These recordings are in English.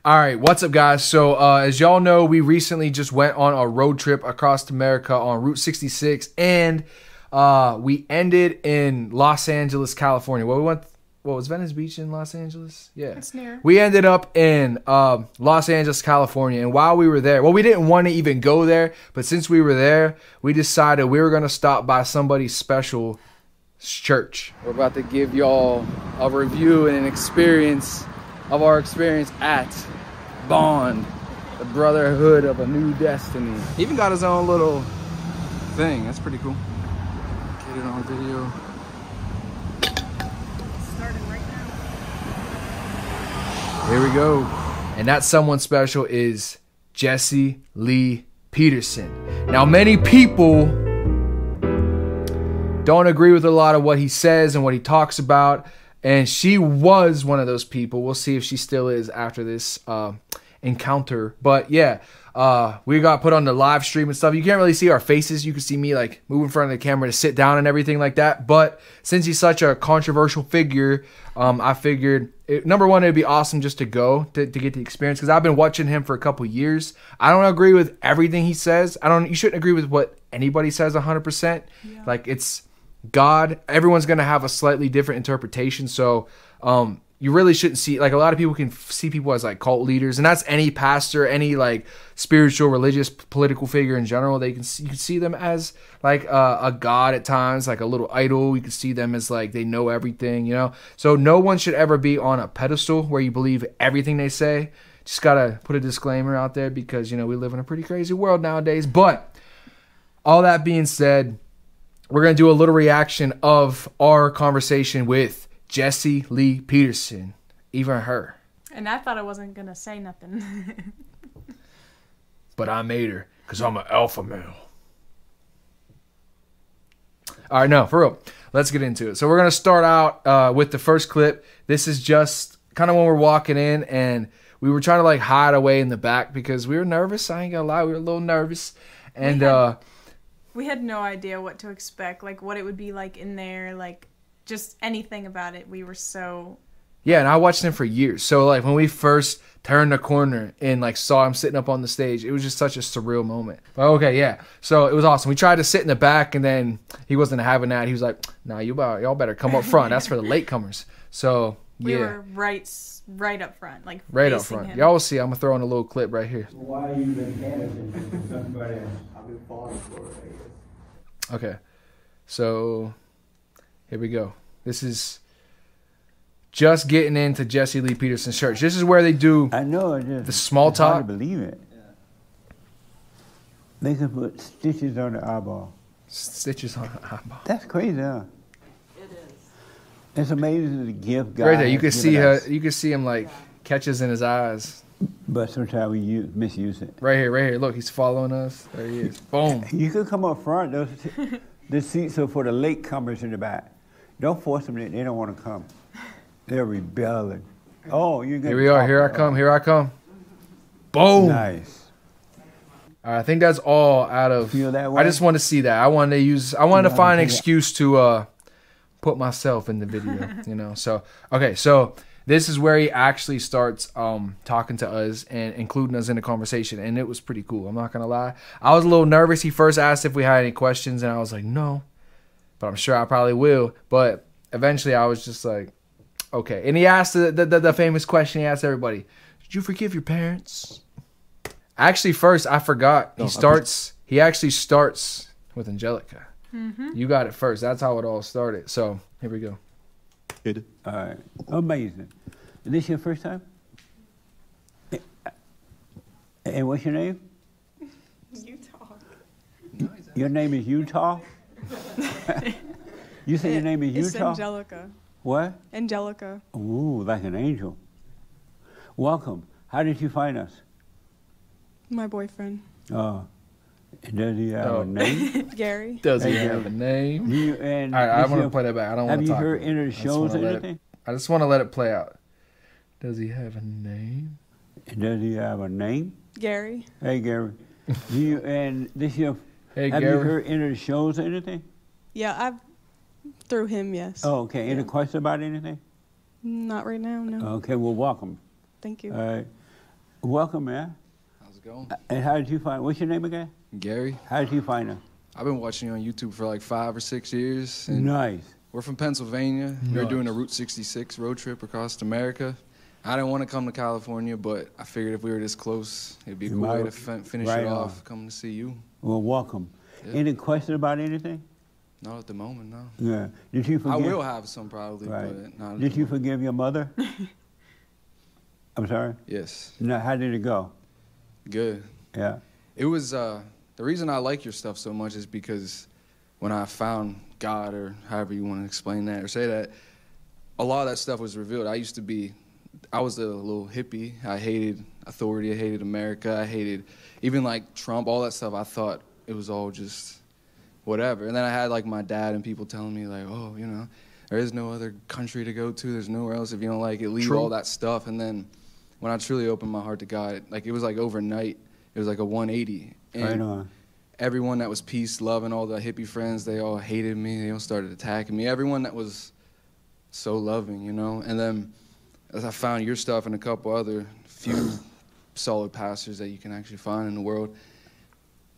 All right, what's up, guys? So, as y'all know, we recently just went on a road trip across America on Route 66, and we ended in Los Angeles, California. Well, we went. What was Venice Beach in Los Angeles? Yeah, it's near. We ended up in Los Angeles, California, and while we were there, well, we didn't want to even go there, but since we were there, we decided we were gonna stop by somebody's special church. We're about to give y'all a review and an experience of our experience at Bond, the Brotherhood of a New Destiny. He even got his own little thing. That's pretty cool. Get it on video. Starting right now. Here we go. And that someone special is Jesse Lee Peterson. Now, many people don't agree with a lot of what he says and what he talks about. And she was one of those people. We'll see if she still is after this encounter. But yeah, we got put on the live stream and stuff. You can't really see our faces. You can see me like move in front of the camera to sit down and everything like that. But since he's such a controversial figure, I figured, number one, it'd be awesome just to go to get the experience. Because I've been watching him for a couple years. I don't agree with everything he says. You shouldn't agree with what anybody says 100%. Yeah. Like, it's God. Everyone's going to have a slightly different interpretation. So you really shouldn't see, like, a lot of people can see people as like cult leaders, and that's any pastor, any like spiritual, religious, political figure in general. You can see them as like a god at times, like a little idol. You can see them as like they know everything, you know. So no one should ever be on a pedestal where you believe everything they say. Just gotta put a disclaimer out there because, you know, we live in a pretty crazy world nowadays. But all that being said, we're going to do a little reaction of our conversation with Jesse Lee Peterson, even her. And I thought I wasn't going to say nothing. But I made her because I'm an alpha male. All right, no, for real. Let's get into it. So we're going to start out with the first clip. This is just kind of when we're walking in, and we were trying to like hide away in the back because we were nervous. I ain't going to lie. We were a little nervous. And we had no idea what to expect, like what it would be like in there, like just anything about it. We were so... Yeah, and I watched him for years. So like when we first turned the corner and like saw him sitting up on the stage, it was just such a surreal moment. But okay, yeah. So it was awesome. We tried to sit in the back, and then he wasn't having that. He was like, "Nah, y'all better come up front. That's for the latecomers." So yeah. We were right up front, like right up front. Y'all will see. I'm gonna throw in a little clip right here. Why you been panicking? Somebody else. I've been falling for it, I guess. Okay, so here we go. This is just getting into Jesse Lee Peterson's church. This is where they do the small talk. Hard to believe it. Yeah. They can put stitches on the eyeball. Stitches on the eyeball. That's crazy, huh? It is. It's amazing the gift God right there, you can has see given her. us. You can see him like catches in his eyes. But sometimes we misuse it. Right here. Look, he's following us. There he is. Boom. You could come up front. The seats are for the latecomers in the back. Don't force them. They don't want to come. They're rebelling. Oh, you're good. Here we are. Here I come. Boom. Nice. All right, I think that's all out of. Feel that way? I just want to see that. I wanted to find an excuse to put myself in the video. You know. So okay. So this is where he actually starts talking to us and including us in the conversation, and it was pretty cool. I'm not gonna lie. I was a little nervous. He first asked if we had any questions, and I was like, no, but I'm sure I probably will. But eventually, I was just like, okay. And he asked the famous question he asked everybody: did you forgive your parents? Actually, first I forgot. He actually starts with Angelica. Mm-hmm. You got it first. That's how it all started. So here we go. All right. Amazing. Is this your first time? And what's your name? Utah. Your name is Utah? You say your name is It's Utah? Angelica. What? Angelica. Ooh, like an angel. Welcome. How did you find us? My boyfriend. Does he have a name? Gary. Does he have a name? And All right, I want to play that back. I don't want to talk. Have you heard any of the shows or anything? I just want to let it play out. Does he have a name? Does he have a name? Gary. Hey, Gary. Hey, have Gary. you heard any of the shows or anything? Yeah, through him, yes. Oh, okay. Any questions about anything? Not right now, no. Okay, well, welcome. Thank you. All right. Welcome, man. How's it going? And how did you find? What's your name again? Gary. How did you find us? I've been watching you on YouTube for like 5 or 6 years. And Nice. we're from Pennsylvania. We were Nice. doing a Route 66 road trip across America. I didn't want to come to California, but I figured if we were this close, it'd be a You cool way might- to finish right it on. off, coming to see you. Well, welcome. Yeah. Any question about anything? Not at the moment, no. Yeah. Did you I forgive? will have some probably, Right. but not at Did the you moment. forgive your mother? I'm sorry. Yes. No. How did it go? Good. Yeah. It was, the reason I like your stuff so much is because when I found God, or however you want to explain that or say that, a lot of that stuff was revealed. I was a little hippie. I hated authority. I hated America. I hated even like Trump, all that stuff. I thought it was all just whatever. And then I had like my dad and people telling me like, oh, you know, there is no other country to go to. There's nowhere else if you don't like it. Leave True. all that stuff. And then when I truly opened my heart to God, like it was like overnight. It was like a 180. And Right on. everyone that was peace, love, and all the hippie friends, they all hated me. They all started attacking me. Everyone that was so loving, you know. And then as I found your stuff and a couple other few solid pastors that you can actually find in the world,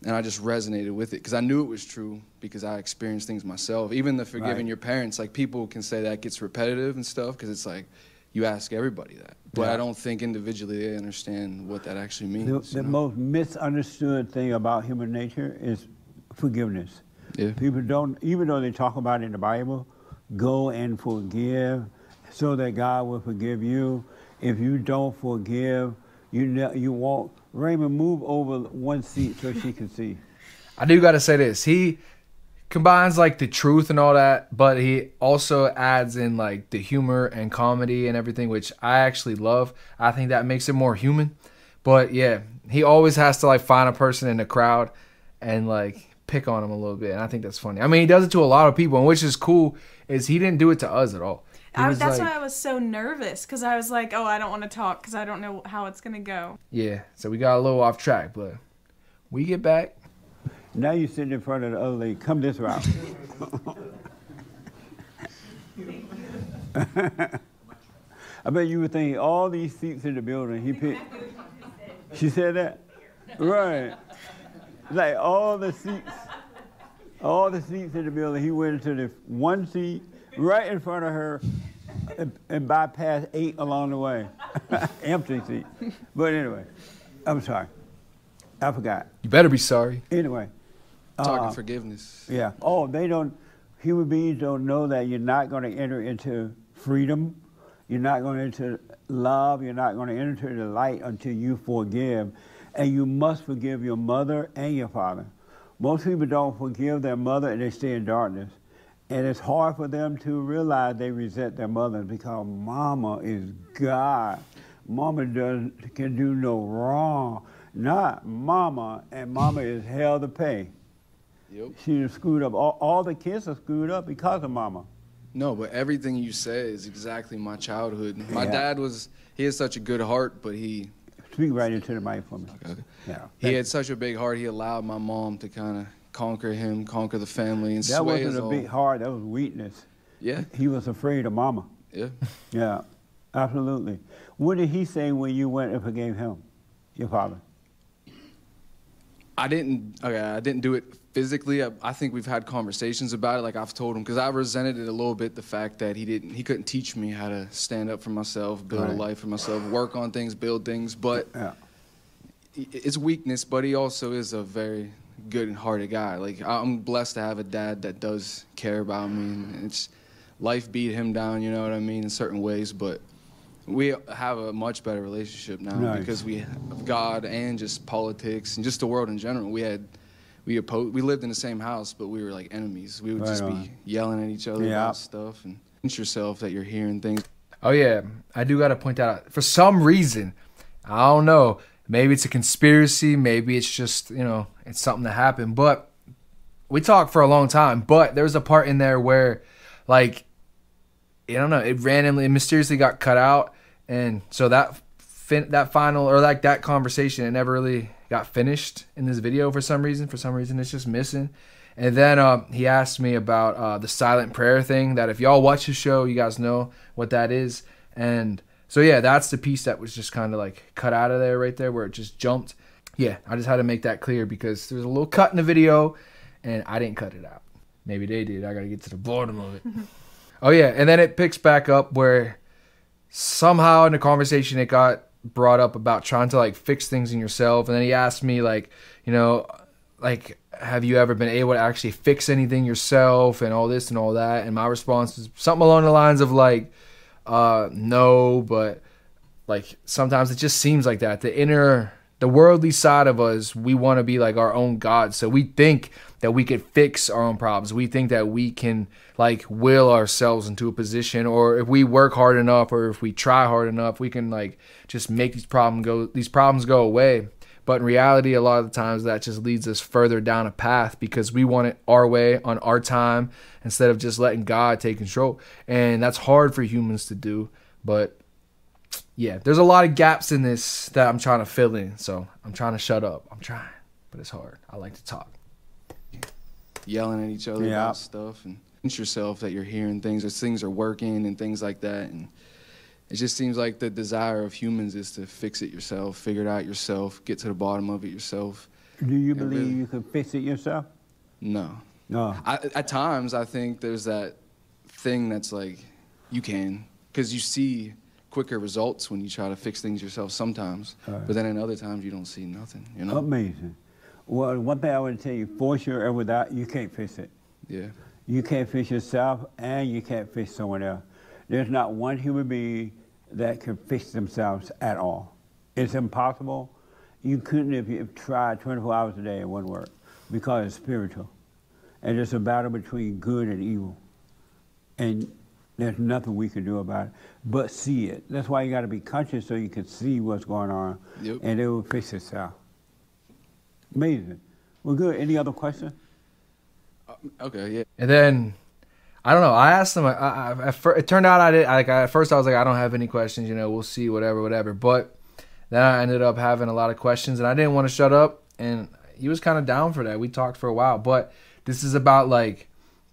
and I just resonated with it because I knew it was true because I experienced things myself. Even the forgiving Right. your parents, like people can say that gets repetitive and stuff because it's like you ask everybody that. But Yeah. I don't think individually they understand what that actually The, means. the you know? most misunderstood thing about human nature is forgiveness. Yeah. People don't, even though they talk about it in the Bible, go and forgive so that God will forgive you. If you don't forgive, you won't. Raymond, move over one seat so she can see. I do got to say this. He combines like the truth and all that, but he also adds in like the humor and comedy and everything, which I actually love. I think that makes it more human. But yeah, he always has to like find a person in the crowd and like pick on him a little bit. And I think that's funny. I mean, he does it to a lot of people, and which is cool is he didn't do it to us at all. He was That's like- why I was so nervous, because I was like, oh, I don't want to talk because I don't know how it's going to go. Yeah, so we got a little off track, but we get back. Now you're sitting in front of the other lady. Come this route. I bet you were thinking all these seats in the building. He picked. She said that? Right. Like all the seats in the building. He went into the one seat right in front of her and bypassed 8 along the way. Empty seat. But anyway, I'm sorry. I forgot. You better be sorry. Anyway. Talking forgiveness. Yeah. Oh, they don't, human beings don't know that you're not going to enter into freedom. You're not going to enter love. You're not going to enter the light until you forgive. And you must forgive your mother and your father. Most people don't forgive their mother and they stay in darkness. And it's hard for them to realize they resent their mother because mama is God. Mama can do no wrong. Not mama, and mama is hell to pay. Yep. She was screwed up. All the kids are screwed up because of mama. No, but everything you say is exactly my childhood. My Yeah. dad he had such a good heart, but he Speak right into the mic for me. Okay. Yeah. he had such a big heart. He allowed my mom to kind of conquer the family, and That sway wasn't us a all. big heart. That was weakness. Yeah, He was afraid of mama. yeah. Yeah, absolutely. What did he say when you went and forgave him, your father? I didn't do it physically. I think we've had conversations about it. Like I've told him because I resented it a little bit. The fact that he couldn't teach me how to stand up for myself, build Right. a life for myself, work on things, build things. But Yeah. it's weakness. But he also is a very good-hearted guy. Like I'm blessed to have a dad that does care about me. And it's life beat him down. You know what I mean in certain ways, but. We have a much better relationship now Nice. because we have God and just politics and just the world in general. We lived in the same house, but we were like enemies. We would Right just on. be yelling at each other Yeah. about stuff and convince yourself that you're hearing things. Oh yeah, I do got to point that out. For some reason, I don't know. Maybe it's a conspiracy. Maybe it's just it's something that happened. But we talked for a long time. But there was a part in there where, like, I don't know, it mysteriously got cut out. And so that final, or like that conversation, it never really got finished in this video for some reason. For some reason, it's just missing. And then he asked me about the silent prayer thing, that if y'all watch the show, you guys know what that is. And So yeah, that's the piece that was just kind of like cut out of there right there where it just jumped. Yeah, I just had to make that clear because there's a little cut in the video and I didn't cut it out. Maybe they did. I got to get to the bottom of it. Oh yeah, and then it picks back up where somehow in the conversation it got brought up about trying to like fix things in yourself. And then he asked me like, you know, like, have you ever been able to actually fix anything yourself and all this and all that? And my response was something along the lines of like, no, but like sometimes it just seems like that. The worldly side of us, we want to be like our own God. So we think that we could fix our own problems. We think that we can like will ourselves into a position, or if we work hard enough or if we try hard enough, we can like just make these problems go away. But in reality, a lot of the times that just leads us further down a path because we want it our way on our time instead of just letting God take control. And that's hard for humans to do. But yeah, there's a lot of gaps in this that I'm trying to fill in. So I'm trying to shut up. I'm trying, but it's hard. I like to talk. Yelling at each other about stuff and yourself that you're hearing things or things are working and things like that. And it just seems like the desire of humans is to fix it yourself, figure it out yourself, get to the bottom of it yourself. Do you believe you can fix it yourself? No. No. At times, I think there's that thing that's like, you can, because you see quicker results when you try to fix things yourself sometimes. Right. But then in other times, you don't see nothing, you know? Amazing. Well, one thing I would tell you, for sure and without, you can't fix it. Yeah. You can't fix yourself and you can't fix someone else. There's not one human being that can fix themselves at all. It's impossible. You couldn't if you tried 24 hours a day, it wouldn't work because it's spiritual. And it's a battle between good and evil. And there's nothing we can do about it but see it. That's why you got to be conscious so you can see what's going on. Yep. And it will fix itself. Amazing. Well, good. Any other questions? Okay, yeah. And then, I don't know. I asked him. It turned out I did. At first, I was like, I don't have any questions. You know, we'll see, whatever. But then I ended up having a lot of questions, and I didn't want to shut up. And he was kind of down for that. We talked for a while. But this is about like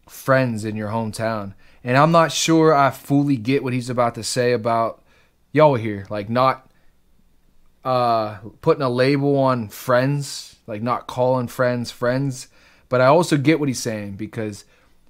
friends in your hometown, and I'm not sure I fully get what he's about to say about y'all here, like not putting a label on friends, like not calling friends. But I also get what he's saying because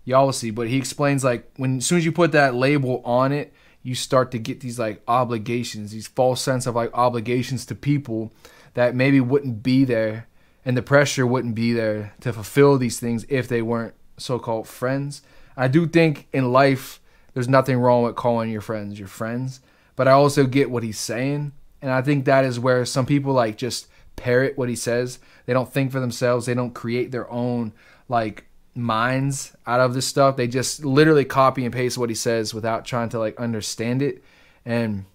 y'all will see. But he explains like as soon as you put that label on it, you start to get these like obligations, these false sense of like obligations to people that maybe wouldn't be there, and the pressure wouldn't be there to fulfill these things if they weren't so-called friends. I do think in life there's nothing wrong with calling your friends, but I also get what he's saying, and I think that is where some people like just parrot what he says. They don't think for themselves. They don't create their own like minds out of this stuff. They just literally copy and paste what he says without trying to like understand it. And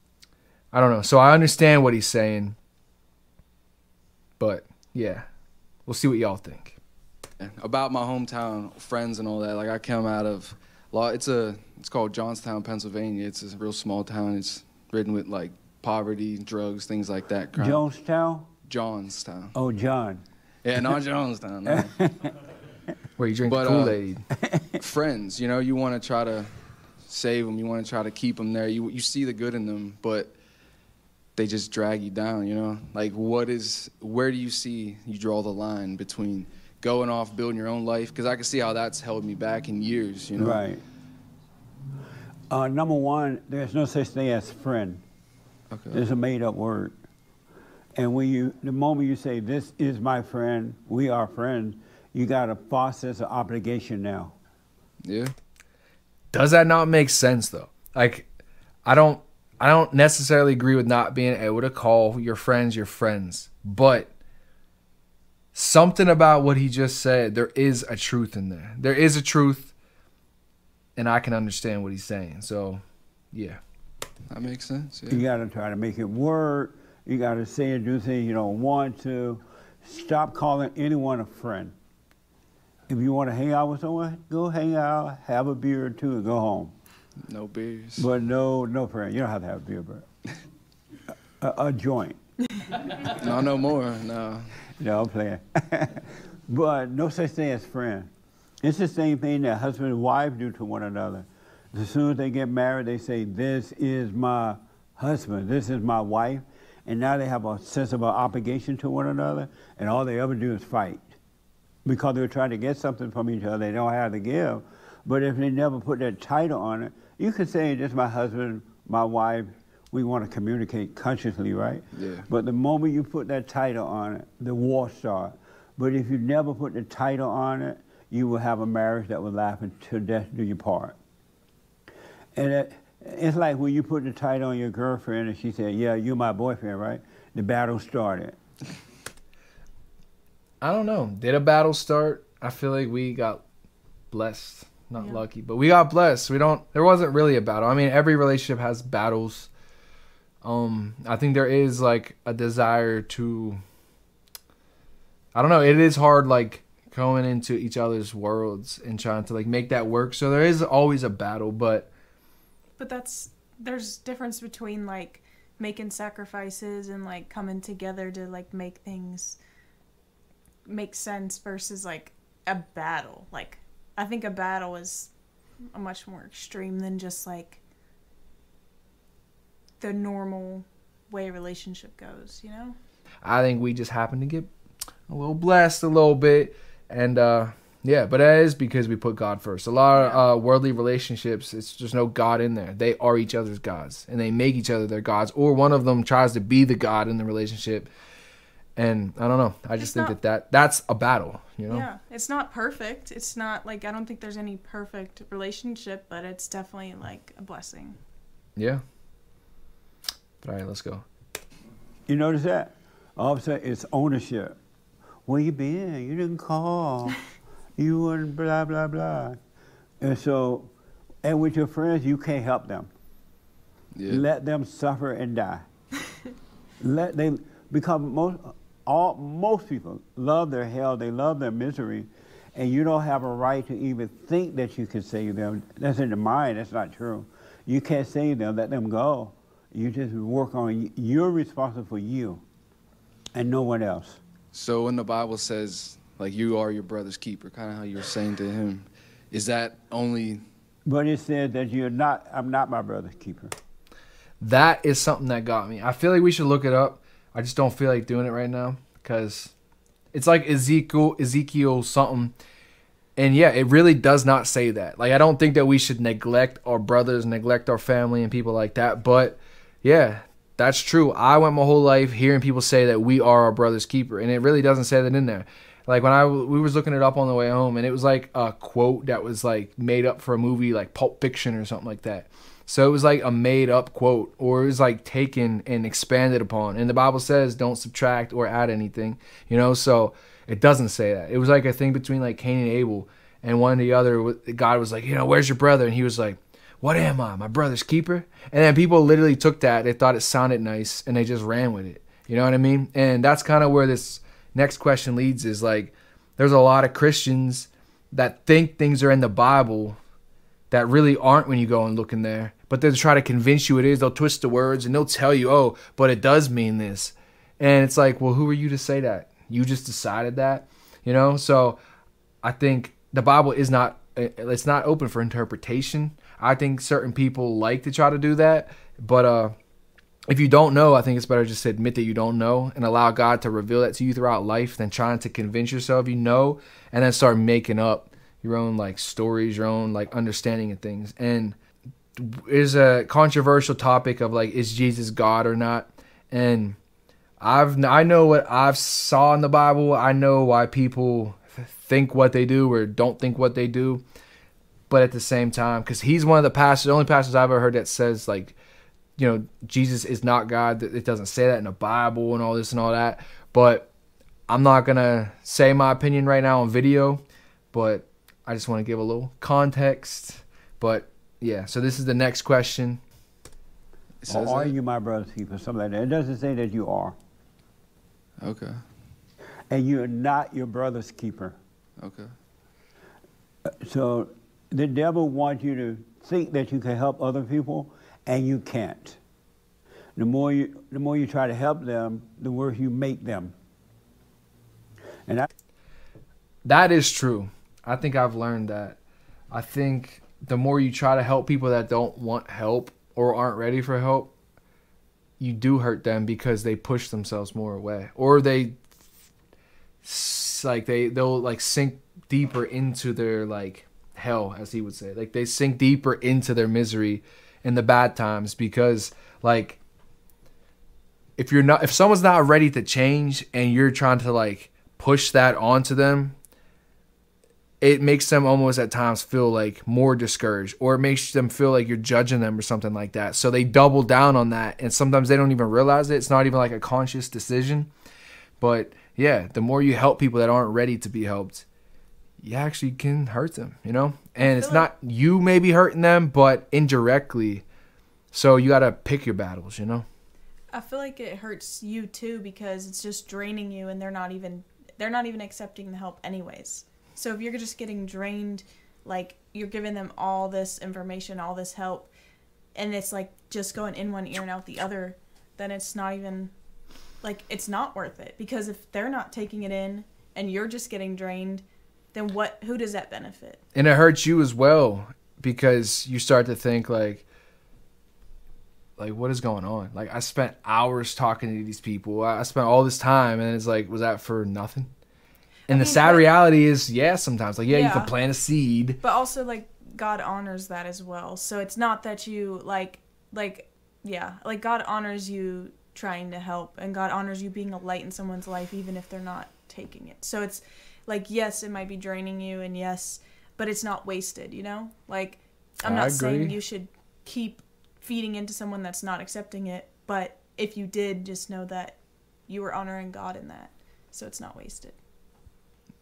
I don't know. So I understand what he's saying, but yeah, we'll see what y'all think. About my hometown, friends and all that. Like I come out of, it's called Johnstown, Pennsylvania. It's a real small town. It's ridden with like poverty, drugs, things like that. Crime. Jonestown? Johnstown. Oh, John. Yeah, not Jonestown. No. Where you drink the Kool-Aid. Friends, you know, you want to try to save them. You want to try to keep them there. You see the good in them, but they just drag you down, you know? Like where do you see you draw the line between going off, building your own life? Because I can see how that's held me back in years, you know? Right. Number one, there's no such thing as friend. Okay. It's a made-up word. And the moment you say, this is my friend, we are friends, you got a false sense of obligation now. Yeah. Does that not make sense though? Like, I don't necessarily agree with not being able to call your friends, but something about what he just said, there is a truth in there. There is a truth, and I can understand what he's saying. So, yeah. That makes sense. Yeah. You got to try to make it work. You got to say and do things you don't want to. Stop calling anyone a friend. If you want to hang out with someone, go hang out, have a beer or two, and go home. No beers. But no friend. You don't have to have a beer, but a joint. No more. No. No, I'm playing. But no such thing as friend. It's the same thing that husband and wife do to one another. As soon as they get married, they say, this is my husband, this is my wife, and now they have a sense of an obligation to one another, and all they ever do is fight. Because they're trying to get something from each other, they don't have to give. But if they never put that title on it, you could say, this is my husband, my wife, we want to communicate consciously, right? Yeah. But the moment you put that title on it, the war starts. But if you never put the title on it, you will have a marriage that will last until death do you part. And it's like when you put the title on your girlfriend and she said, yeah, you're my boyfriend, right? The battle started. I don't know. Did a battle start? I feel like we got blessed. Not lucky, but we got blessed. There wasn't really a battle. I mean, every relationship has battles. I think there is like a desire to, I don't know, it is hard like going into each other's worlds and trying to like make that work. So there is always a battle, but there's difference between like making sacrifices and like coming together to like make things make sense versus like a battle. Like I think a battle is a much more extreme than just like the normal way a relationship goes, you know? I think we just happen to get a little blessed a little bit. And yeah, but that is because we put God first. A lot of worldly relationships, it's just no God in there. They are each other's gods and they make each other their gods, or one of them tries to be the God in the relationship. And I don't know. I just think that's a battle, you know? Yeah, it's not perfect. It's not like, I don't think there's any perfect relationship, but it's definitely like a blessing. Yeah. All right, let's go. You notice that? All of a sudden, it's ownership. Where you been? You didn't call. You wouldn't blah, blah, blah. And so, and with your friends, you can't help them. Yeah. Let them suffer and die. Because most people love their hell, they love their misery, and you don't have a right to even think that you can save them. That's in the mind, that's not true. You can't save them, let them go. You just work on, you're responsible for you and no one else. So when the Bible says, like, you are your brother's keeper, kind of how you were saying to him, is that only... But it says that I'm not my brother's keeper. That is something that got me. I feel like we should look it up. I just don't feel like doing it right now because it's like Ezekiel something. And yeah, it really does not say that. Like, I don't think that we should neglect our brothers, neglect our family and people like that. But yeah, that's true. I went my whole life hearing people say that we are our brother's keeper, and it really doesn't say that in there. Like when we was looking it up on the way home, and it was like a quote that was like made up for a movie like Pulp Fiction or something like that. So it was like a made up quote, or it was like taken and expanded upon. And the Bible says don't subtract or add anything, you know, so it doesn't say that. It was like a thing between like Cain and Abel, and one and the other, God was like, you know, where's your brother? And he was like, what am I, my brother's keeper? And then people literally took that, they thought it sounded nice, and they just ran with it. You know what I mean? And that's kind of where this next question leads, is like, there's a lot of Christians that think things are in the Bible that really aren't when you go and look in there. But they'll try to convince you it is. They'll twist the words and they'll tell you, oh, but it does mean this. And it's like, well, who are you to say that? You just decided that, you know? So I think the Bible is not, it's not open for interpretation. I think certain people like to try to do that. But if you don't know, I think it's better just to admit that you don't know and allow God to reveal that to you throughout life than trying to convince yourself you know and then start making up your own like stories, your own like understanding of things. And there's a controversial topic of like, is Jesus God or not? And I know what I've saw in the Bible. I know why people think what they do or don't think what they do. But at the same time, because he's one of the pastors, the only pastors I've ever heard that says like, you know, Jesus is not God. It doesn't say that in the Bible and all this and all that. But I'm not going to say my opinion right now on video, but I just want to give a little context. But yeah, so this is the next question. Or are you my brother's keeper? Something like that. It doesn't say that you are. Okay. And you're not your brother's keeper. Okay. So the devil wants you to think that you can help other people, and you can't. The more you try to help them, the worse you make them. And that is true. I think I've learned that. I think the more you try to help people that don't want help or aren't ready for help, you do hurt them because they push themselves more away, or they'll like sink deeper into their like hell, as he would say. Like they sink deeper into their misery in the bad times, because like if someone's not ready to change and you're trying to like push that onto them, it makes them almost at times feel like more discouraged, or it makes them feel like you're judging them or something like that. So they double down on that, and sometimes they don't even realize it. It's not even like a conscious decision. But yeah, the more you help people that aren't ready to be helped, you actually can hurt them, you know? And it's not you maybe hurting them, but indirectly. So you got to pick your battles, you know? I feel like it hurts you too, because it's just draining you, and they're not even accepting the help anyways. So if you're just getting drained, like you're giving them all this information, all this help, and it's like just going in one ear and out the other, then it's not even like, it's not worth it. Because if they're not taking it in and you're just getting drained, then who does that benefit? And it hurts you as well, because you start to think like what is going on? Like I spent hours talking to these people. I spent all this time, and it's like, was that for nothing? And the sad reality is, sometimes like, you can plant a seed, but also like God honors that as well. So it's not that you like God honors you trying to help, and God honors you being a light in someone's life, even if they're not taking it. So it's like, yes, it might be draining you, and yes, but it's not wasted, you know? Like, I'm not saying you should keep feeding into someone that's not accepting it, but if you did, just know that you were honoring God in that, so it's not wasted.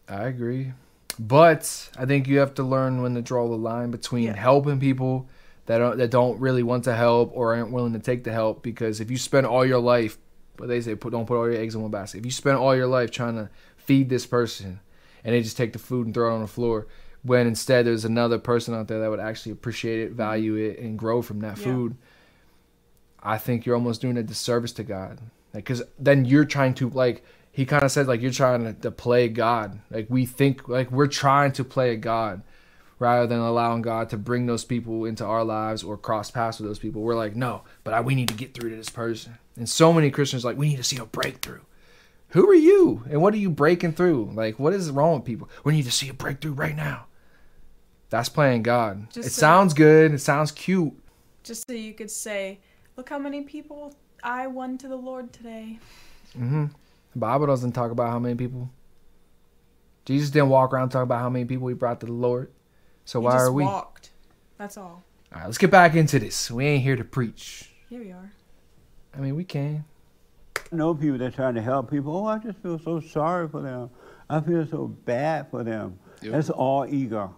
I agree. But I think you have to learn when to draw the line between helping people that don't really want to help or aren't willing to take the help. Because if you spend all your life, but they say don't put all your eggs in one basket. If you spend all your life trying to feed this person and they just take the food and throw it on the floor, when instead there's another person out there that would actually appreciate it, value it, and grow from that food, I think you're almost doing a disservice to God. Because then you're trying to, like, he kind of said, like, you're trying to play God. Like, we think, like, we're trying to play a God rather than allowing God to bring those people into our lives or cross paths with those people. We're like, no, but we need to get through to this person. And so many Christians are like, we need to see a breakthrough. Who are you? And what are you breaking through? Like, what is wrong with people? We need to see a breakthrough right now. That's playing God. It sounds good. It sounds cute. Just so you could say, look how many people I won to the Lord today. Mm-hmm. The Bible doesn't talk about how many people. Jesus didn't walk around talking about how many people he brought to the Lord. So why are we? He just walked. That's all. All right, let's get back into this. We ain't here to preach. Here we are. I mean, we can. I know people that are trying to help people. Oh, I just feel so sorry for them. I feel so bad for them. Yep. That's all ego.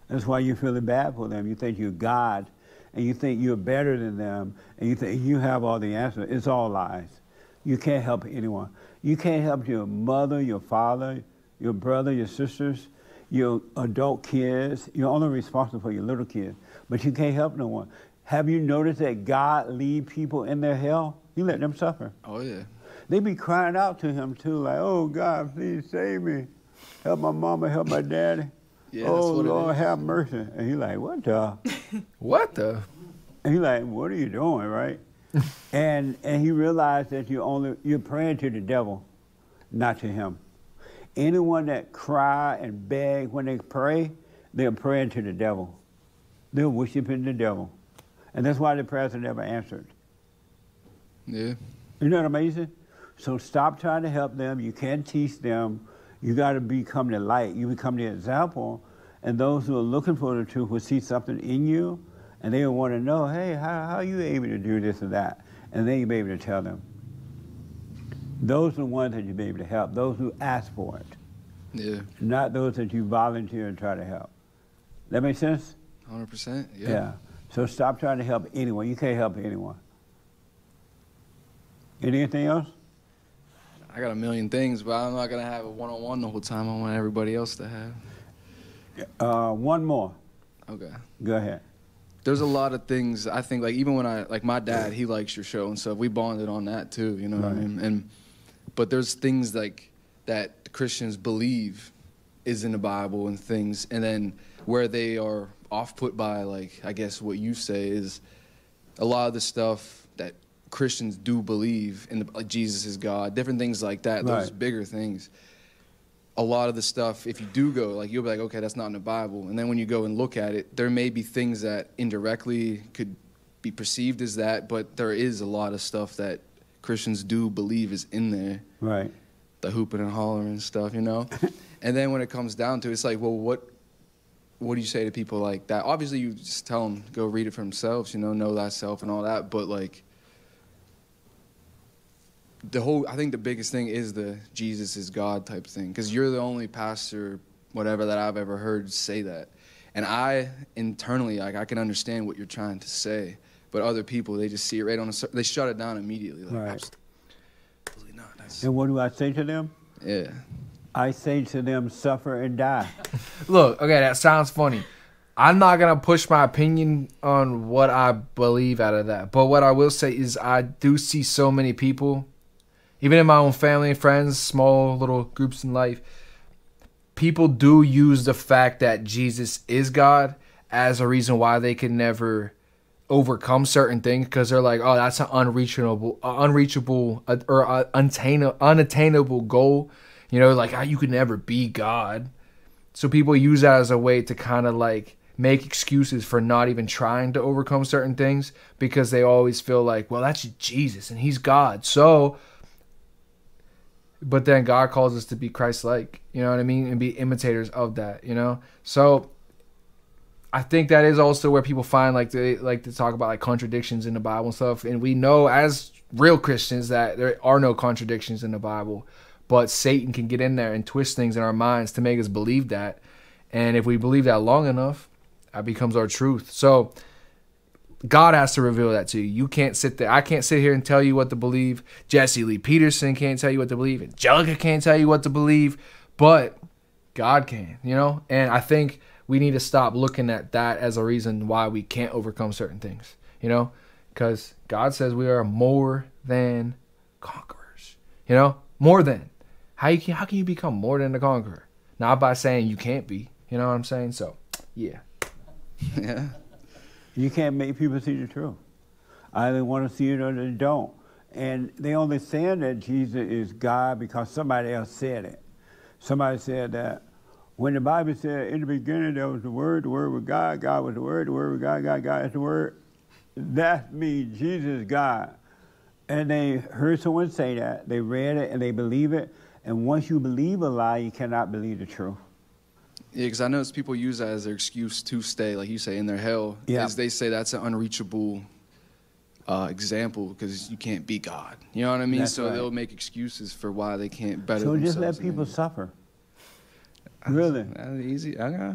That's why you're feeling bad for them. You think you're God, and you think you're better than them, and you think you have all the answers. It's all lies. You can't help anyone. You can't help your mother, your father, your brother, your sisters, your adult kids. You're only responsible for your little kids, but you can't help no one. Have you noticed that God leave people in their hell? He let them suffer. Oh, yeah. They be crying out to him, too, like, oh, God, please save me. Help my mama, help my daddy. Yeah, oh, Lord, have mercy. And he like, what the? What the? And he like, what are you doing, right? and he realized that you're praying to the devil, not to him. Anyone that cry and beg when they pray, they're praying to the devil. They're worshiping the devil. And that's why the prayers are never answered. Yeah. Isn't that amazing? So stop trying to help them. You can't teach them. You got to become the light. You become the example. And those who are looking for the truth will see something in you, and they will want to know, hey, how are you able to do this or that? And then you'll be able to tell them. Those are the ones that you'll be able to help, those who ask for it. Yeah. Not those that you volunteer and try to help. That make sense? 100%, yeah. Yeah. So stop trying to help anyone. You can't help anyone. Anything else? I got a million things, but I'm not going to have a one-on-one the whole time. I want everybody else to have. One more. Okay. Go ahead. There's a lot of things, I think, like, even when like, my dad, he likes your show and stuff. We bonded on that, too, you know what I mean? But there's things, like, that Christians believe is in the Bible and things, and then where they are off-put by, like, I guess what you say is a lot of the stuff that Christians do believe in like Jesus is God, different things like that, those bigger things. A lot of the stuff, if you do go, like you'll be like, okay, that's not in the Bible. And then when you go and look at it, there may be things that indirectly could be perceived as that, but there is a lot of stuff that Christians do believe is in there. Right. The hooping and hollering and stuff, you know? And then when it comes down to it, it's like, well, what do you say to people like that? Obviously, you just tell them, go read it for themselves, you know thyself and all that. But, like, I think the biggest thing is the Jesus is God type thing. Because you're the only pastor, whatever, that I've ever heard say that. And I, internally, like, I can understand what you're trying to say. But other people, they just see it right on they shut it down immediately. Like, absolutely not. And what do I say to them? Yeah. I say to them, suffer and die. Look, okay, that sounds funny. I'm not going to push my opinion on what I believe out of that. But what I will say is I do see so many people, even in my own family and friends, small little groups in life, people do use the fact that Jesus is God as a reason why they can never overcome certain things, because they're like, oh, that's an unreachable or unattainable goal. You know, like, you could never be God. So people use that as a way to kind of like make excuses for not even trying to overcome certain things, because they always feel like, well, that's Jesus and he's God. So, but then God calls us to be Christ-like, you know what I mean? And be imitators of that, you know? So I think that is also where people find, like, they like to talk about like contradictions in the Bible and stuff. And we know as real Christians that there are no contradictions in the Bible. But Satan can get in there and twist things in our minds to make us believe that. And if we believe that long enough, that becomes our truth. So God has to reveal that to you. You can't sit there. I can't sit here and tell you what to believe. Jesse Lee Peterson can't tell you what to believe. Angelica can't tell you what to believe. But God can, you know? And I think we need to stop looking at that as a reason why we can't overcome certain things, you know? Because God says we are more than conquerors, you know? More than. How can you become more than a conqueror? Not by saying you can't be. You know what I'm saying? So, yeah. Yeah. You can't make people see the truth. Either want to see it or they don't. And they only saying that Jesus is God because somebody else said it. Somebody said that when the Bible said in the beginning there was the Word was God, God was the Word was God, God is the Word. That means Jesus is God. And they heard someone say that, they read it, and they believe it. And once you believe a lie, you cannot believe the truth. Yeah, because I notice people use that as their excuse to stay, like you say, in their hell. Yeah. Is they say that's an unreachable example because you can't be God. You know what I mean? That's so right. they'll make excuses for why they can't better So themselves. just let people suffer. Really. That's easy. Yeah.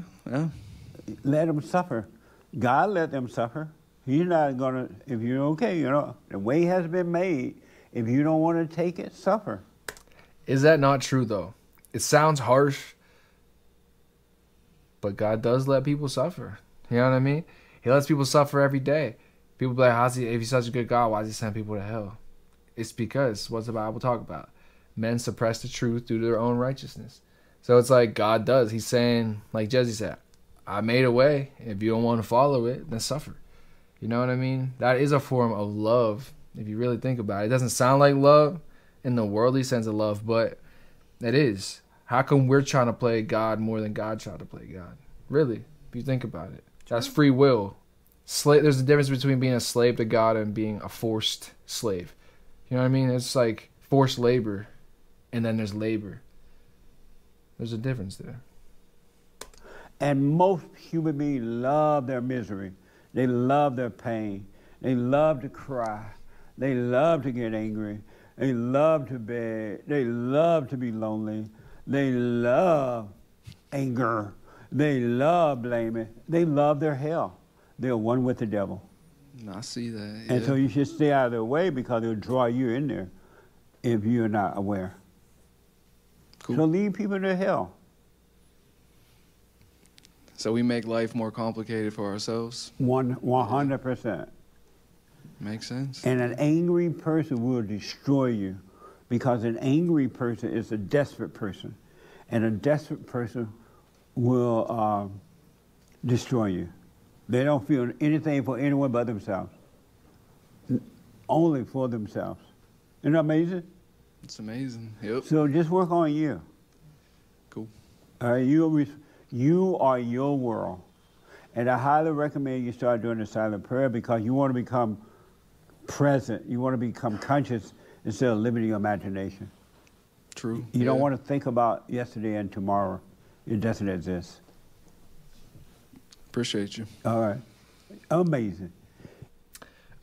Let them suffer. God let them suffer. He's not going to, if you're okay, you know, the way has been made. If you don't want to take it, suffer. Is that not true, though? It sounds harsh, but God does let people suffer. You know what I mean? He lets people suffer every day. People be like, if he's such a good God, why does he send people to hell? It's because, what's the Bible talk about? Men suppress the truth due to their own righteousness. So it's like God does. He's saying, like Jesse said, I made a way. If you don't want to follow it, then suffer. You know what I mean? That is a form of love, if you really think about it. It doesn't sound like love in the worldly sense of love, but it is. How come we're trying to play God more than God tried to play God? Really, if you think about it. That's free will. There's a difference between being a slave to God and being a forced slave. You know what I mean? It's like forced labor, and then there's labor. There's a difference there. And most human beings love their misery. They love their pain. They love to cry. They love to get angry. They love to beg. They love to be lonely. They love anger. They love blaming. They love their hell. They're one with the devil. I see that. Yeah. And so you should stay out of their way because it'll draw you in there if you're not aware. Cool. So lead people to hell. So we make life more complicated for ourselves? 100%. Makes sense. And an angry person will destroy you because an angry person is a desperate person. And a desperate person will destroy you. They don't feel anything for anyone but themselves. only for themselves. Isn't that amazing? It's amazing. Yep. So just work on you. Cool. All right, you are your world. And I highly recommend you start doing the silent prayer because you want to become present. You want to become conscious instead of limiting your imagination. True. You don't want to think about yesterday and tomorrow. It doesn't exist. Appreciate you. All right. Amazing.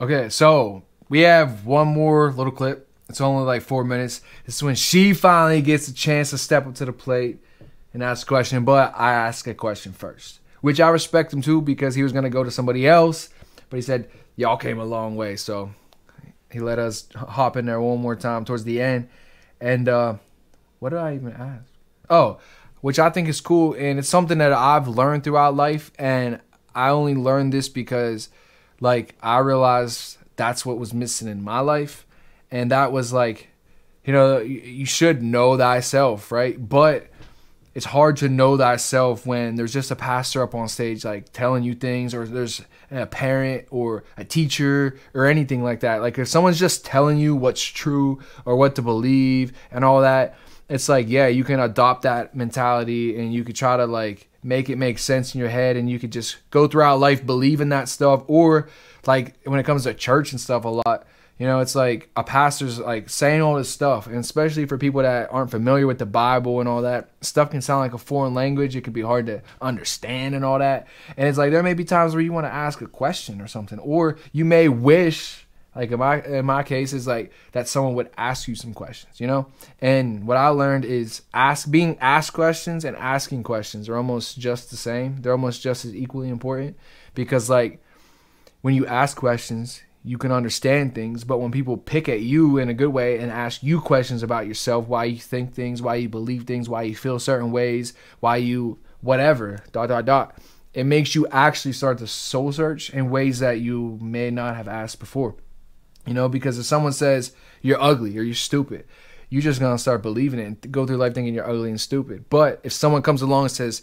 Okay, so we have one more little clip. It's only like 4 minutes. This is when she finally gets a chance to step up to the plate and ask a question, but I ask a question first, which I respect him too because he was going to go to somebody else, but he said, y'all came a long way, so he let us hop in there one more time towards the end. And what did I even ask? Oh, which I think is cool, and it's something that I've learned throughout life, and I only learned this because, like, I realized that's what was missing in my life, and that was, like, you know, you should know thyself, right? But it's hard to know thyself when there's just a pastor up on stage, like, telling you things, or there's a parent or a teacher or anything like that. Like, if someone's just telling you what's true or what to believe and all that, it's like, yeah, you can adopt that mentality and you could try to, like, make it make sense in your head, and you could just go throughout life believing that stuff. Or, like, when it comes to church and stuff a lot, you know, it's like a pastor's, like, saying all this stuff, and especially for people that aren't familiar with the Bible and all that, stuff can sound like a foreign language. It can be hard to understand and all that. And it's like there may be times where you want to ask a question or something, or you may wish, like in my case, is like that someone would ask you some questions, you know? And what I learned is being asked questions and asking questions are almost just the same. They're almost just as equally important, because, like, when you ask questions, you can understand things, but when people pick at you in a good way and ask you questions about yourself, why you think things, why you believe things, why you feel certain ways, why you whatever, ... it makes you actually start to soul search in ways that you may not have asked before. You know, because if someone says you're ugly or you're stupid, you're just going to start believing it and go through life thinking you're ugly and stupid. But if someone comes along and says,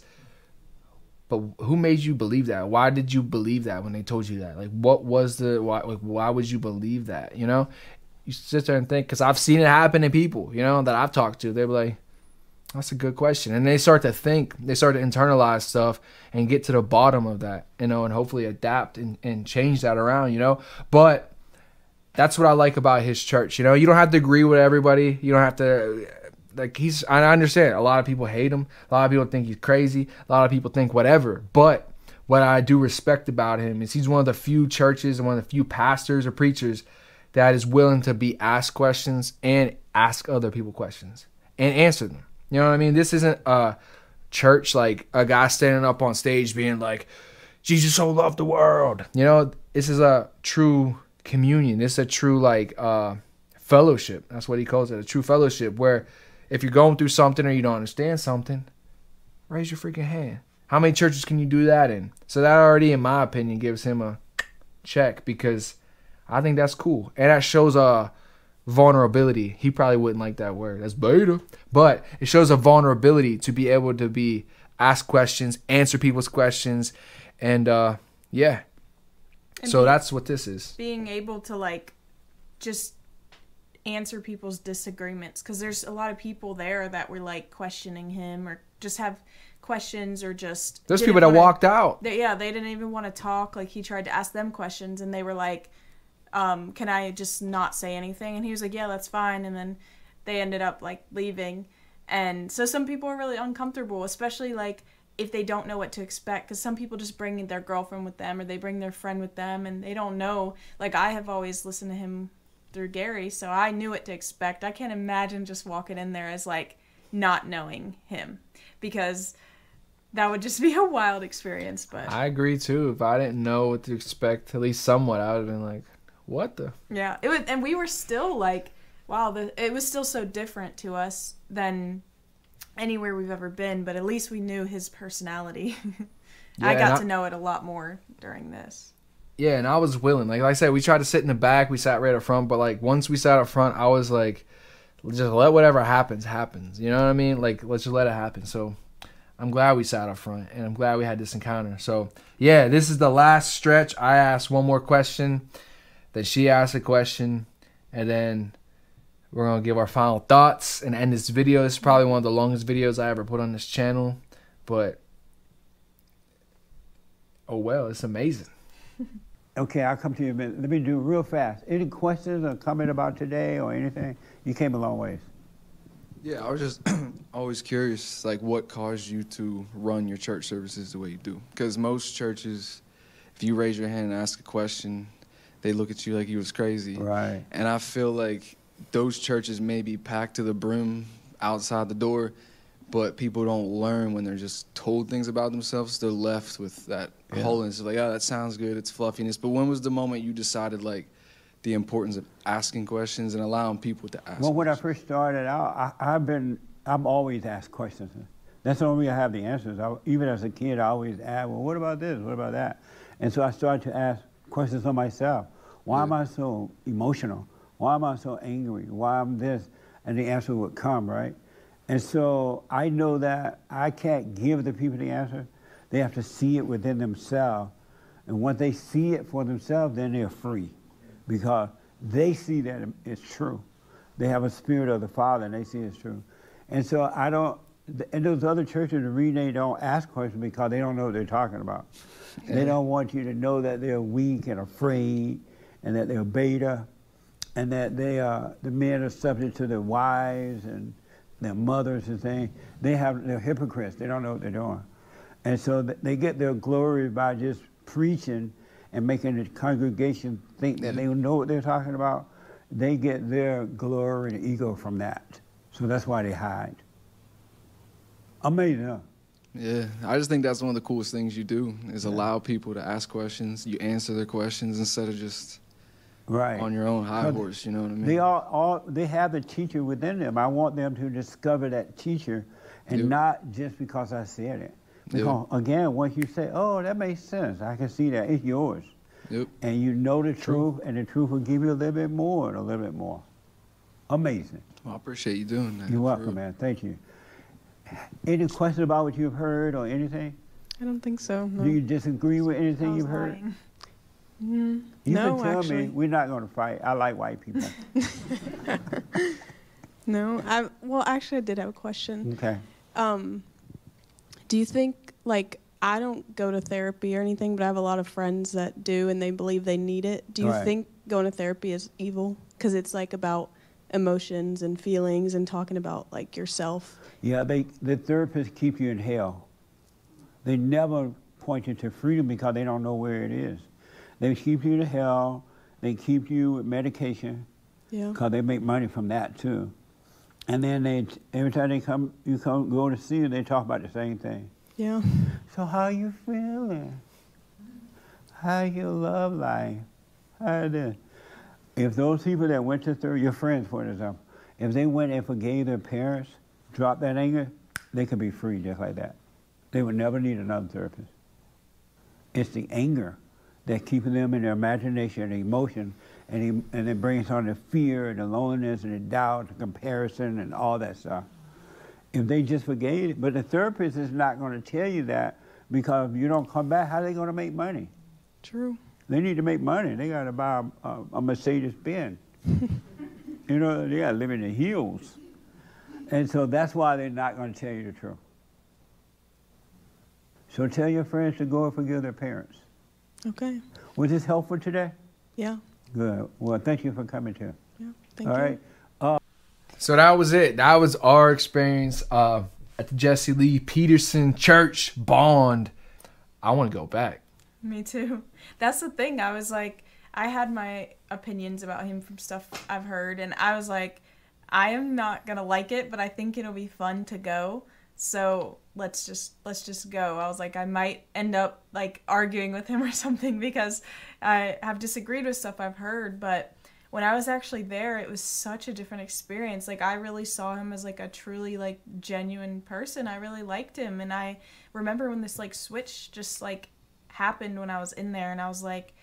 but who made you believe that? Why did you believe that when they told you that? Like, what was why would you believe that? You know, you sit there and think, because I've seen it happen in people, you know, that I've talked to. They're like, that's a good question. And they start to think, they start to internalize stuff and get to the bottom of that, you know, and hopefully adapt and change that around, you know. But that's what I like about his church. You know, you don't have to agree with everybody. You don't have to, like, I understand. A lot of people hate him. A lot of people think he's crazy. A lot of people think whatever. But what I do respect about him is he's one of the few churches and one of the few pastors or preachers that is willing to be asked questions and ask other people questions and answer them. You know what I mean? This isn't a church like a guy standing up on stage being like, Jesus so loved the world. You know, this is a true communion. It's a true, like, fellowship. That's what he calls it, a true fellowship, where if you're going through something or you don't understand something, raise your freaking hand. How many churches can you do that in? So that already, in my opinion, gives him a check, because I think that's cool. And that shows a vulnerability. He probably wouldn't like that word. That's beta. But it shows a vulnerability to be able to be ask questions, answer people's questions, and yeah. And so that's what this is. Being able to, like, just answer people's disagreements, because there's a lot of people there that were, like, questioning him or just have questions, or just there's people that walked out. They didn't even want to talk. Like, he tried to ask them questions and they were like, can I just not say anything? And he was like, yeah, that's fine. And then they ended up, like, leaving. And so some people are really uncomfortable, especially, like, if they don't know what to expect, because some people just bring their girlfriend with them, or they bring their friend with them, and they don't know. Like, I have always listened to him through Gary, so I knew what to expect. I can't imagine just walking in there as, like, not knowing him, because that would just be a wild experience. But I agree too. If I didn't know what to expect, at least somewhat, I would have been like, what the? Yeah, it was, and we were still like, wow, it was still so different to us than anywhere we've ever been, but at least we knew his personality. Yeah, I got to know it a lot more during this. Yeah, and I was willing. Like I said, we tried to sit in the back. We sat right up front. But, like, once we sat up front, I was like, just let whatever happens. You know what I mean? Like, let's just let it happen. So I'm glad we sat up front, and I'm glad we had this encounter. So, yeah, this is the last stretch. I asked one more question. Then she asks a question, and then we're going to give our final thoughts and end this video. This is probably one of the longest videos I ever put on this channel. But, oh well, it's amazing. Okay, I'll come to you in a minute. Let me do real fast. Any questions or comment about today or anything? You came a long ways. Yeah, I was just always curious, like, what caused you to run your church services the way you do? Because most churches, if you raise your hand and ask a question, they look at you like you was crazy. Right. And I feel like those churches may be packed to the brim outside the door, but people don't learn when they're just told things about themselves. They're left with that hole, and it's like, oh, that sounds good, it's fluffiness. But when was the moment you decided, like, the importance of asking questions and allowing people to ask? Well, when I first started out, I'm always asked questions. That's the only way I have the answers. Even as a kid, I always ask, well, what about this? What about that? And so I started to ask questions of myself. Why am I so emotional? Why am I so angry? Why am this? And the answer would come, right? And so I know that I can't give the people the answer. They have to see it within themselves. And once they see it for themselves, then they're free. Because they see that it's true. They have a spirit of the Father, and they see it's true. And so I don't, and those other churches, the reason they don't ask questions because they don't know what they're talking about. Yeah. They don't want you to know that they're weak and afraid, and that they're beta, and that the men are subject to their wives and their mothers and things. They're hypocrites. They don't know what they're doing. And so they get their glory by just preaching and making the congregation think that they know what they're talking about. They get their glory and ego from that. So that's why they hide. Amazing, huh? Yeah, I just think that's one of the coolest things you do is allow people to ask questions. You answer their questions instead of just on your own high horse, you know what I mean? They have the teacher within them. I want them to discover that teacher, and not just because I said it. Because, again, once you say, oh, that makes sense, I can see that, it's yours. Yep. And you know the truth, and the truth will give you a little bit more and a little bit more. Amazing. Well, I appreciate you doing that. You're welcome, man. Thank you. Any questions about what you've heard or anything? I don't think so, no. Do you disagree with anything you've heard? You no, can tell actually. me. We're not going to fight. I like white people. No, well, actually, I did have a question. Okay. Do you think, like, I don't go to therapy or anything, but I have a lot of friends that do, and they believe they need it. Do you think going to therapy is evil? Because it's, like, about emotions and feelings and talking about, like, yourself. Yeah, the therapists keep you in hell. They never point you to freedom because they don't know where it is. They keep you in hell. They keep you with medication because they make money from that, too. And then every time you go to see them, they talk about the same thing. Yeah. So how you feeling? How your love life? How this? If those people that went to therapy, your friends, for example, if they went and forgave their parents, dropped that anger, they could be free just like that. They would never need another therapist. It's the anger that keeps them in their imagination and emotion, and it brings on the fear and the loneliness and the doubt, the comparison and all that stuff. If they just forgave it, but the therapist is not going to tell you that because if you don't come back, how are they going to make money? True. They need to make money. They got to buy a Mercedes-Benz. You know, they got to live in the hills. And so that's why they're not going to tell you the truth. So tell your friends to go and forgive their parents. Okay. Was this helpful today? Yeah. Good. Well, thank you for coming too. Yeah, thank you. All right. So that was it. That was our experience at the Jesse Lee Peterson Church Bond. I want to go back. Me too. That's the thing. I was like, I had my opinions about him from stuff I've heard, and I was like, I am not gonna like it, but I think it'll be fun to go. So let's just go. I was like, I might end up like arguing with him or something because I have disagreed with stuff I've heard, but when I was actually there, it was such a different experience. Like, I really saw him as like a truly like genuine person. I really liked him, and I remember when this like switch just like happened when I was in there, and I was like,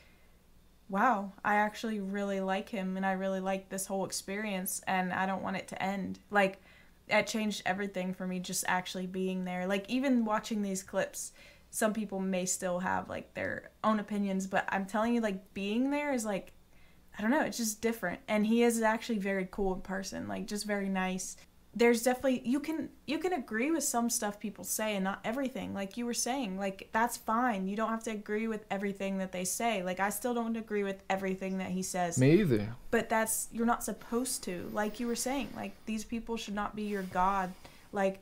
wow, I actually really like him, and I really like this whole experience, and I don't want it to end. Like, it changed everything for me just actually being there. Like, even watching these clips, some people may still have like their own opinions, but I'm telling you, like, being there is like, I don't know, it's just different. And he is actually very cool in person, like just very nice. There's definitely, you can agree with some stuff people say and not everything. Like you were saying, like that's fine. You don't have to agree with everything that they say. Like I still don't agree with everything that he says. Me either. But you're not supposed to. Like you were saying, like these people should not be your God. Like,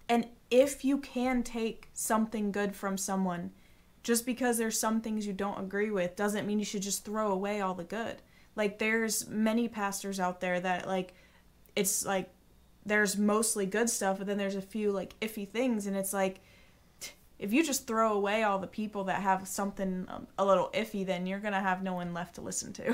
and if you can take something good from someone, just because there's some things you don't agree with doesn't mean you should just throw away all the good. Like there's many pastors out there that like, it's like, there's mostly good stuff, but then there's a few like iffy things, and it's like if you just throw away all the people that have something a little iffy, then you're gonna have no one left to listen to.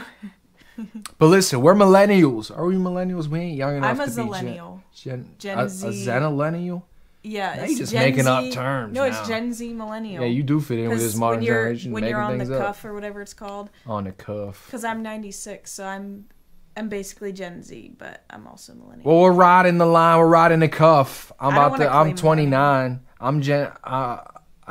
But listen, we're millennials. Are we millennials? We ain't young enough I'm a to be zillennial. Gen Z. A zenillennial? Yeah, Now it's you just Gen making Z. up terms. No, it's now. Gen Z millennial. Yeah, you do fit in with this modern generation. When making you're on the things up. cuff or whatever it's called. On the cuff. Because I'm 96, so I'm basically Gen Z, but I'm also millennial. Well, we're riding the line. We're riding the cuff. I'm claim 29. I'm I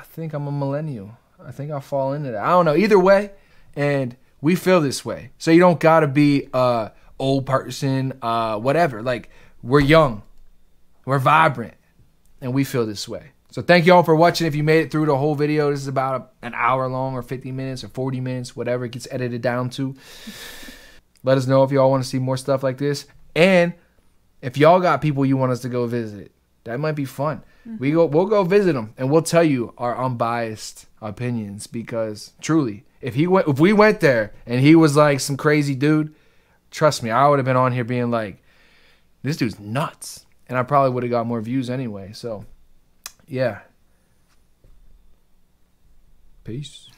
think I'm a millennial. I think I'll fall into that. I don't know. Either way, and we feel this way. So you don't gotta be a old person, whatever. Like we're young, we're vibrant, and we feel this way. So thank you all for watching. If you made it through the whole video, this is about an hour long, or 50 minutes, or 40 minutes, whatever it gets edited down to. Let us know if y'all want to see more stuff like this. And if y'all got people you want us to go visit, that might be fun. Mm-hmm. We'll go visit them, and we'll tell you our unbiased opinions, because truly, if we went there and he was like some crazy dude, trust me, I would have been on here being like, this dude's nuts. And I probably would have got more views anyway. So, yeah. Peace.